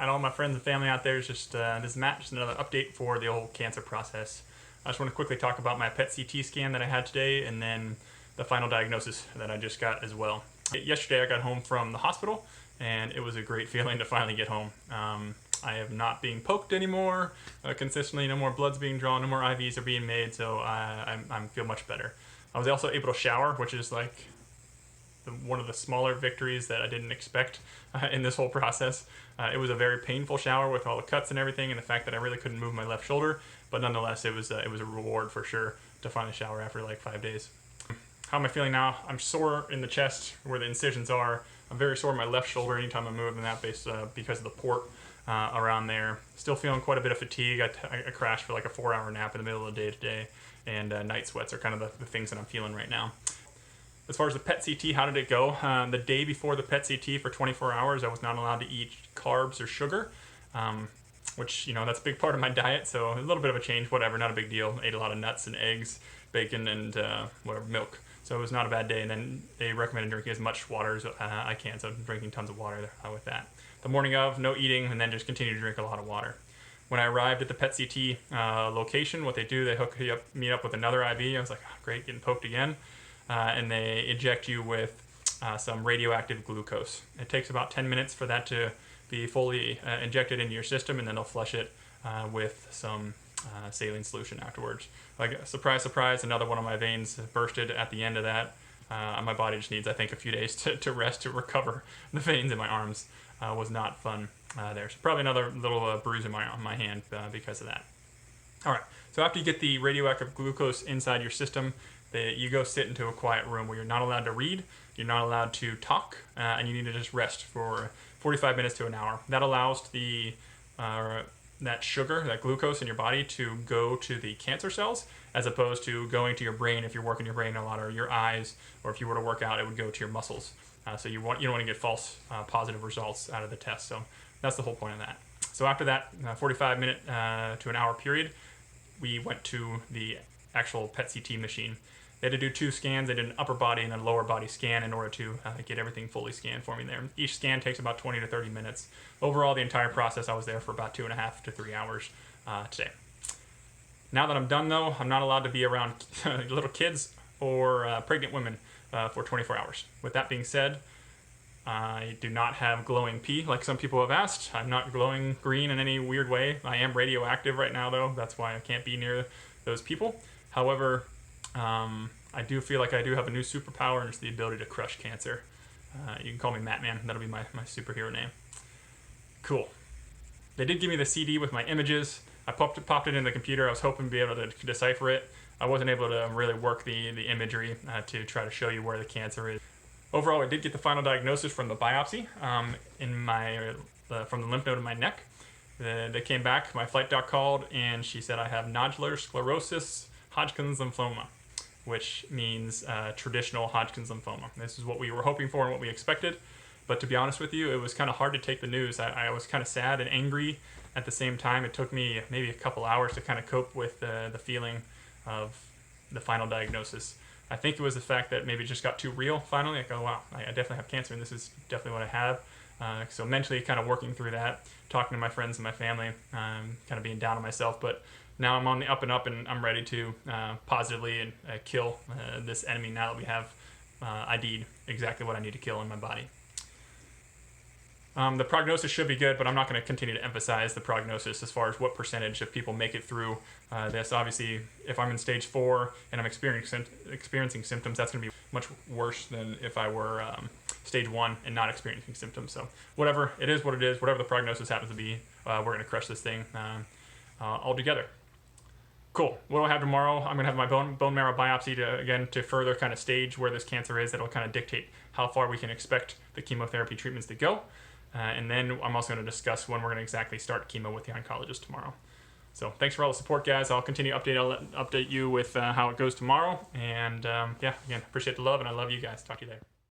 And all my friends and family out there, this is Matt, just another update for the whole cancer process. I just want to quickly talk about my PET CT scan that I had today, and then the final diagnosis that I just got as well. Yesterday I got home from the hospital, and it was a great feeling to finally get home. I am not being poked anymore consistently, no more blood's being drawn, no more IVs are being made, so I feel much better. I was also able to shower, which is like one of the smaller victories that I didn't expect in this whole process. It was a very painful shower with all the cuts and everything, and the fact that I really couldn't move my left shoulder, but nonetheless it was a reward for sure to finally shower after like 5 days. How am I feeling now? I'm sore in the chest where the incisions are. I'm very sore in my left shoulder anytime I move in that base because of the port around there. Still feeling quite a bit of fatigue. I crashed for like a 4-hour nap in the middle of the day today, and night sweats are kind of the things that I'm feeling right now. As far as the PET CT, how did it go? The day before the PET CT for 24 hours, I was not allowed to eat carbs or sugar, which, you know, that's a big part of my diet, so a little bit of a change, whatever, not a big deal. Ate a lot of nuts and eggs, bacon, and whatever, milk. So it was not a bad day, and then they recommended drinking as much water as I can, so I'm drinking tons of water with that. The morning of, no eating, and then just continue to drink a lot of water. When I arrived at the PET CT location, what they do, they hook me up with another IV. I was like, oh, great, getting poked again. And they inject you with some radioactive glucose. It takes about 10 minutes for that to be fully injected into your system, and then they'll flush it with some saline solution afterwards. Like, surprise, surprise, another one of my veins bursted at the end of that. My body just needs, I think, a few days to rest, to recover. The veins in my arms was not fun there. So probably another little bruise in my hand because of that. All right, so after you get the radioactive glucose inside your system, you go sit into a quiet room where you're not allowed to read, you're not allowed to talk, and you need to just rest for 45 minutes to an hour. That allows that sugar, that glucose in your body to go to the cancer cells, as opposed to going to your brain if you're working your brain a lot, or your eyes, or if you were to work out, it would go to your muscles. So you don't want to get false positive results out of the test. So that's the whole point of that. So after that 45-minute to an hour period, we went to the actual PET CT machine. They had to do 2 scans. They did an upper body and a lower body scan in order to get everything fully scanned for me there. Each scan takes about 20 to 30 minutes. Overall, the entire process, I was there for about 2.5 to 3 hours today. Now that I'm done, though, I'm not allowed to be around little kids or pregnant women for 24 hours. With that being said, I do not have glowing pee like some people have asked. I'm not glowing green in any weird way. I am radioactive right now, though. That's why I can't be near those people. However, I do feel like I do have a new superpower, and it's the ability to crush cancer. You can call me Matman. That'll be my superhero name. Cool. They did give me the CD with my images. I popped it in the computer. I was hoping to be able to decipher it. I wasn't able to really work the imagery to try to show you where the cancer is. Overall, I did get the final diagnosis from the biopsy from the lymph node in my neck. They came back. My flight doc called, and she said I have nodular sclerosis, Hodgkin's lymphoma, which means traditional Hodgkin's lymphoma. This is what we were hoping for and what we expected. But to be honest with you, it was kind of hard to take the news. I was kind of sad and angry at the same time. It took me maybe a couple hours to kind of cope with the feeling of the final diagnosis. I think it was the fact that maybe it just got too real finally. Like, oh wow, I definitely have cancer, and this is definitely what I have. So mentally kind of working through that, talking to my friends and my family, kind of being down on myself. But now I'm on the up and up, and I'm ready to positively kill this enemy now that we have ID'd exactly what I need to kill in my body. The prognosis should be good, but I'm not going to continue to emphasize the prognosis as far as what percentage of people make it through this. Obviously, if I'm in stage 4 and I'm experiencing symptoms, that's going to be much worse than if I were stage 1 and not experiencing symptoms. So whatever, it is what it is. Whatever the prognosis happens to be, we're going to crush this thing all together. Cool. What do I have tomorrow? I'm going to have my bone marrow biopsy to further kind of stage where this cancer is. That'll kind of dictate how far we can expect the chemotherapy treatments to go. And then I'm also going to discuss when we're going to exactly start chemo with the oncologist tomorrow. So thanks for all the support, guys. I'll continue to update you with how it goes tomorrow. And yeah, again, appreciate the love, and I love you guys. Talk to you later.